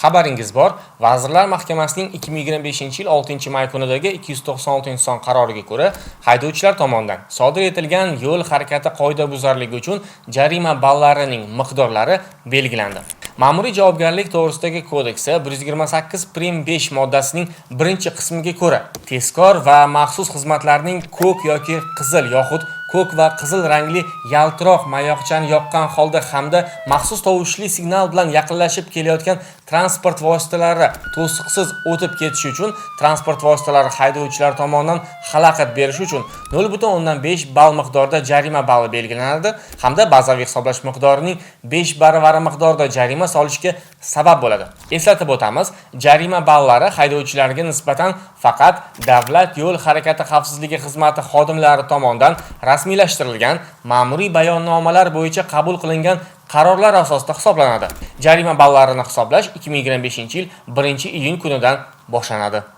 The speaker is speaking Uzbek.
Xabaringiz bor, Vazirlar Mahkamasining 2025-yil 6-may kunidagi 296-son qaroriga ko'ra, haydovchilar tomonidan sodir etilgan yo'l harakati qoidabuzarligi uchun jarima ballarining miqdorlari belgilandi. Ma'muriy javobgarlik to'g'risidagi kodeksi 128.5 moddasining 1-qismiga ko'ra, tezkor va maxsus xizmatlarning ko'k yoki qizil yoxud ko'k va qizil rangli yaltiroq mayoqchani yoqqan holda hamda maxsus tovushli signal bilan yaqinlashib kelayotgan transport vositalari to'siqsiz o'tib ketishi uchun transport vositalari haydovchilar tomonidan xalaqit berish uchun 0.5 ball miqdorida jarima balli belgilanadi hamda bazaviy hisoblash miqdorining 5 baravari miqdorida jarima solishga sabab bo'ladi. Eslatib o'tamiz, jarima ballari haydovchilarga nisbatan faqat Davlat yo'l harakati xavfsizligi xizmati xodimlari tomonidan rasmiylashtirilgan ma'muriy bayonnomalar bo'yicha qabul qilingan qarorlar asosida hisoblanadi. Jarima ballarini hisoblash 2025-yil 1-iyun kunidan boshlanadi.